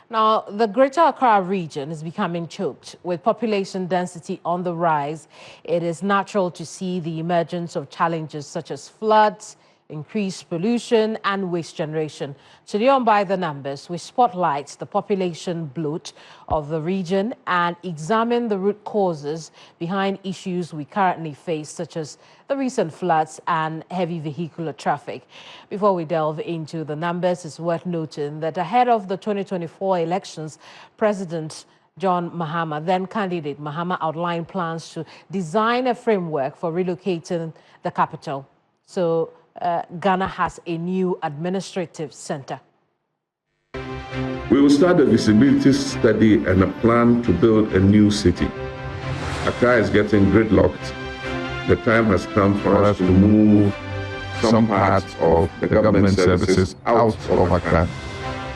Now, the Greater Accra region is becoming choked. With population density on the rise, it is natural to see the emergence of challenges such as floods, increased pollution and waste generation. Today on By the Numbers, we spotlight the population bloat of the region and examine the root causes behind issues we currently face, such as the recent floods and heavy vehicular traffic. Before we delve into the numbers, it's worth noting that ahead of the 2024 elections, President John Mahama, then candidate Mahama, outlined plans to design a framework for relocating the capital. So Ghana has a new administrative center. We will start a visibility study and a plan to build a new city. Accra is getting gridlocked. The time has come for us to move some parts of the government services out of Accra.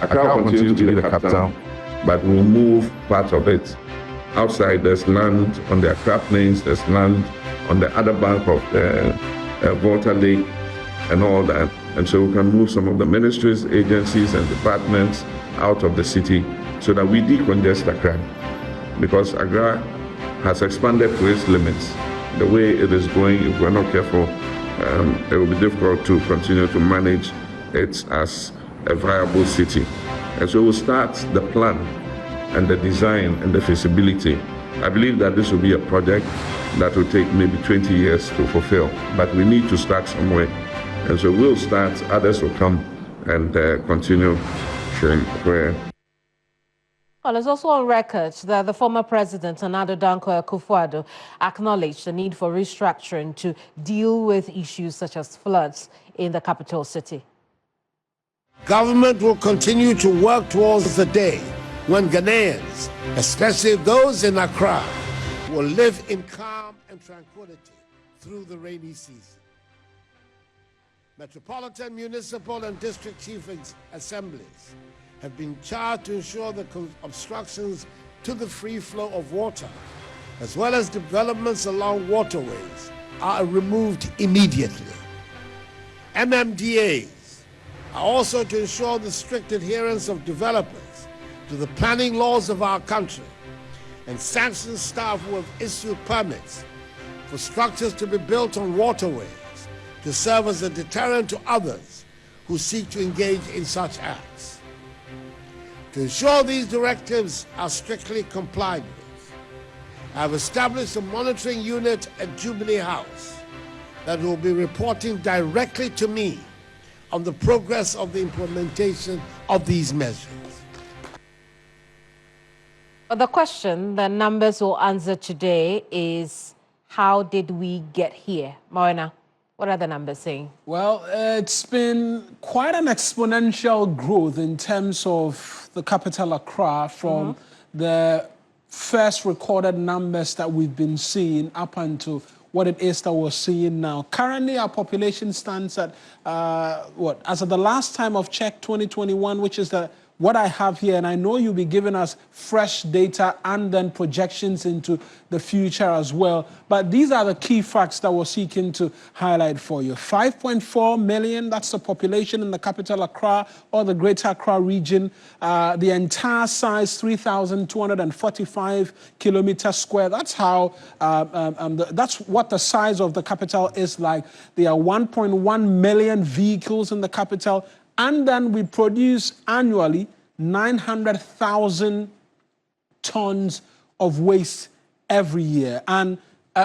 Accra will continue to be the capital, but we'll move part of it. Outside, there's land on the Accra Plains, there's land on the other bank of the Volta Lake, and all that. And so we can move some of the ministries, agencies, and departments out of the city so that we decongest Accra. Because Accra has expanded to its limits. The way it is going, if we're not careful, it will be difficult to continue to manage it as a viable city. And so we'll start the plan and the design and the feasibility. I believe that this will be a project that will take maybe 20 years to fulfill, but we need to start somewhere. And so we'll start, others will come and continue from where. Well, it's also on record that the former president, Nana Dankwa Akufo-Addo, acknowledged the need for restructuring to deal with issues such as floods in the capital city. Government will continue to work towards the day when Ghanaians, especially those in Accra, will live in calm and tranquility through the rainy season. Metropolitan, municipal, and district chief assemblies have been charged to ensure the obstructions to the free flow of water, as well as developments along waterways, are removed immediately. MMDAs are also to ensure the strict adherence of developers to the planning laws of our country and sanction staff who have issued permits for structures to be built on waterways to serve as a deterrent to others who seek to engage in such acts. To ensure these directives are strictly complied with, I have established a monitoring unit at Jubilee House that will be reporting directly to me on the progress of the implementation of these measures. But the question the numbers will answer today is, how did we get here? Mawuena, what are the numbers saying? Well, it's been quite an exponential growth in terms of the capital Accra from the first recorded numbers that we've been seeing up until what it is that we're seeing now. Currently, our population stands at, as of the last time of check, 2021, which is what I have here, and I know you'll be giving us fresh data and then projections into the future as well. But these are the key facts that we're seeking to highlight for you. 5.4 million, that's the population in the capital Accra or the Greater Accra region. The entire size, 3,245 kilometers square. That's how, that's what the size of the capital is like. There are 1.1 million vehicles in the capital. And then we produce annually 900,000 tons of waste every year. And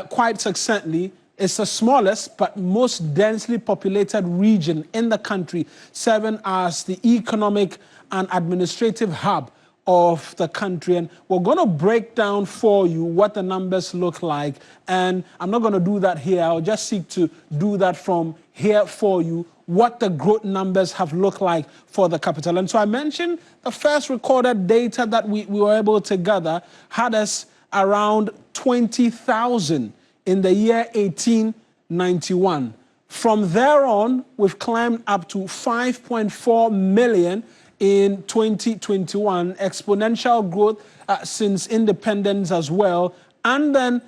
quite succinctly, it's the smallest but most densely populated region in the country, serving as the economic and administrative hub of the country. And we're going to break down for you what the numbers look like. And I'm not going to do that here. I'll just seek to do that from here for you, what the growth numbers have looked like for the capital. And so I mentioned the first recorded data that we were able to gather had us around 20,000 in the year 1891. From there on, we've climbed up to 5.4 million in 2021, exponential growth since independence as well. And then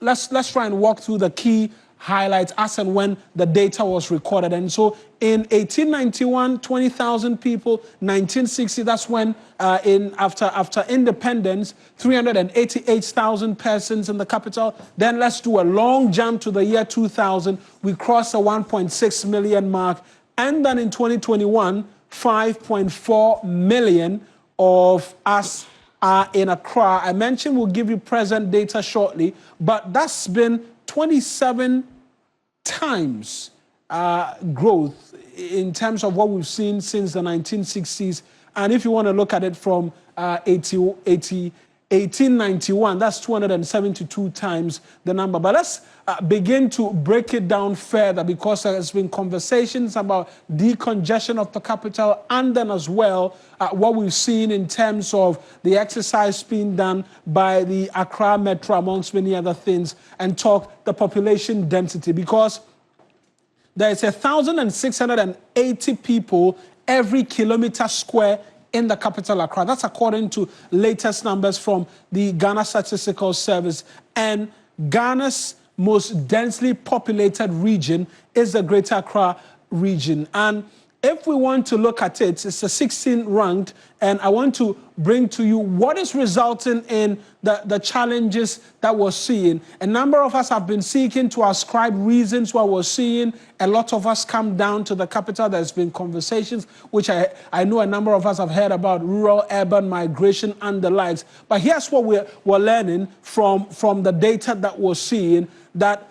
let's try and walk through the key highlights as and when the data was recorded. And so in 1891, 20,000 people, 1960, that's when after independence, 388,000 persons in the capital. Then let's do a long jump to the year 2000. We crossed the 1.6 million mark. And then in 2021, 5.4 million of us are in Accra. I mentioned we'll give you present data shortly, but that's been 27 times growth in terms of what we've seen since the 1960s. And if you want to look at it from 1891, that's 272 times the number. But let's begin to break it down further, because there's been conversations about decongestion of the capital, and then as well what we've seen in terms of the exercise being done by the Accra Metro, amongst many other things, and talk the population density, because there is 1,680 people every kilometer square in the capital Accra. That's according to latest numbers from the Ghana Statistical Service. And Ghana's most densely populated region is the Greater Accra region. And if we want to look at it, it's the 16th ranked, and I want to bring to you what is resulting in the challenges that we're seeing. A number of us have been seeking to ascribe reasons why we're seeing a lot of us come down to the capital. There's been conversations, which I know a number of us have heard about, rural-urban migration and the likes. But here's what we're learning from the data that we're seeing, that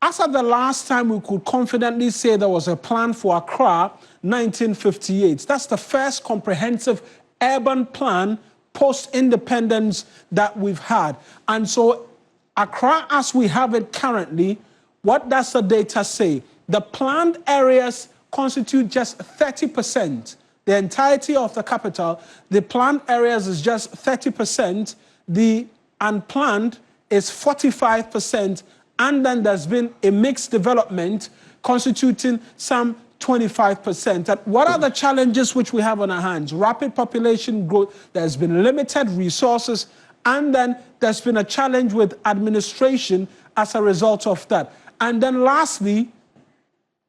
as at the last time we could confidently say there was a plan for Accra, 1958. That's the first comprehensive urban plan post-independence that we've had. And so Accra, as we have it currently, what does the data say? The planned areas constitute just 30%. The entirety of the capital, the planned areas is just 30%. The unplanned is 45%. And then there's been a mixed development constituting some 25%. And what are the challenges which we have on our hands? Rapid population growth, there's been limited resources, and then there's been a challenge with administration as a result of that. And then lastly,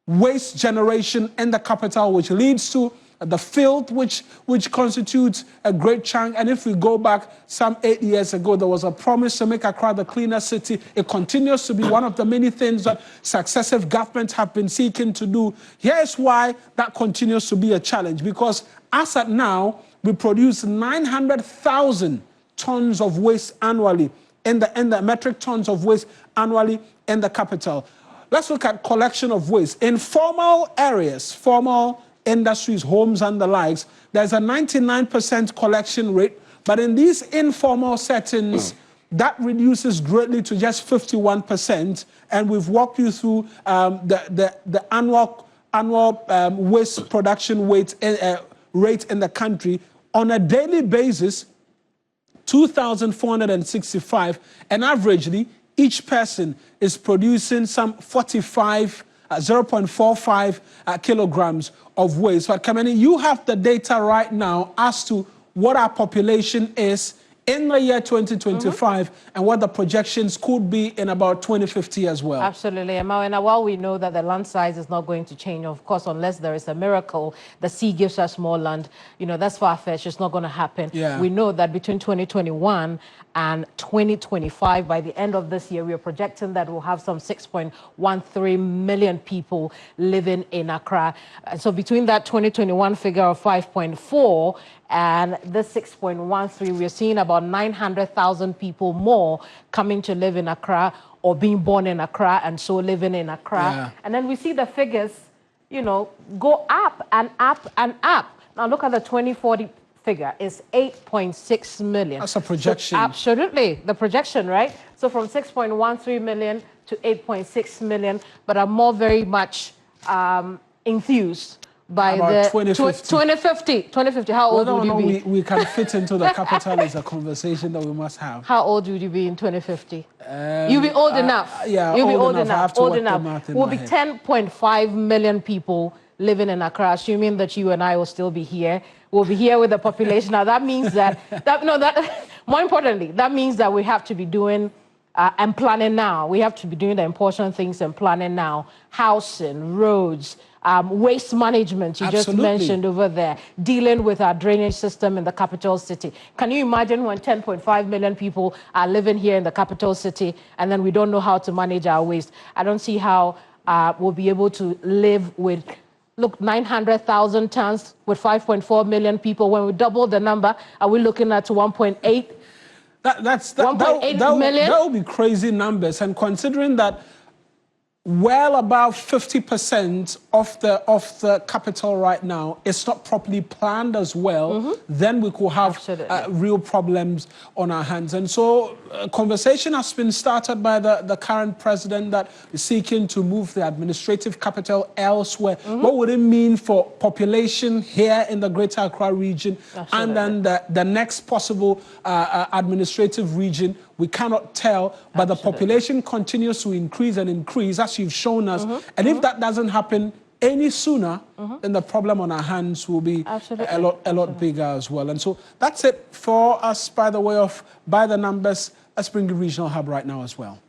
waste generation in the capital, which leads to the filth, which constitutes a great chunk. And if we go back some 8 years ago, there was a promise to make Accra the cleaner city. It continues to be one of the many things that successive governments have been seeking to do. Here's why that continues to be a challenge, because as at now, we produce 900,000 tons of waste annually, in the metric tons of waste annually in the capital. Let's look at collection of waste. In formal areas, formal industries, homes and the likes, there's a 99% collection rate, but in these informal settings, that reduces greatly to just 51%, and we've walked you through the annual waste production rate in the country. On a daily basis, 2,465, and averagely, each person is producing some 0.45 kilograms of waste. But Keminni, you have the data right now as to what our population is in the year 2025 and what the projections could be in about 2050 as well. Absolutely. And Mawuena, while we know that the land size is not going to change, of course, unless there is a miracle, the sea gives us more land, you know, that's far-fetched. It's not going to happen. Yeah. We know that between 2021 and 2025, by the end of this year, we are projecting that we'll have some 6.13 million people living in Accra. And so between that 2021 figure of 5.4 and this 6.13, we're seeing about 900,000 people more coming to live in Accra or being born in Accra and so living in Accra. Yeah. And then we see the figures, you know, go up and up and up. Now look at the 2040 figure, is 8.6 million. That's a projection. So absolutely, the projection, right? So from 6.13 million to 8.6 million, but I'm more very much enthused by about the 2050. 2050. How old would you be? We can fit into the capital is a conversation that we must have. How old would you be in 2050? You'll be old enough. Yeah, you'll be old enough. Old enough. We'll be 10.5 million people living in Accra, assuming that you and I will still be here. We'll be here with the population. Now that means that more importantly, that means that we have to be doing and planning now. We have to be doing the important things and planning now. Housing, roads, waste management, you just mentioned over there, dealing with our drainage system in the capital city. Can you imagine when 10.5 million people are living here in the capital city and then we don't know how to manage our waste? I don't see how we'll be able to live with, look, 900,000 tons with 5.4 million people. When we double the number, are we looking at 1.8? 1.8 million? That would be crazy numbers. And considering that well above 50% of the capital right now is not properly planned as well, then we could have real problems on our hands. And so a conversation has been started by the current president that is seeking to move the administrative capital elsewhere. What would it mean for population here in the Greater Accra region and then the next possible administrative region? We cannot tell, but the population continues to increase and increase, as you've shown us. And if that doesn't happen any sooner, then the problem on our hands will be a lot bigger as well. And so that's it for us by the way of By the Numbers. Let's bring the regional hub right now as well.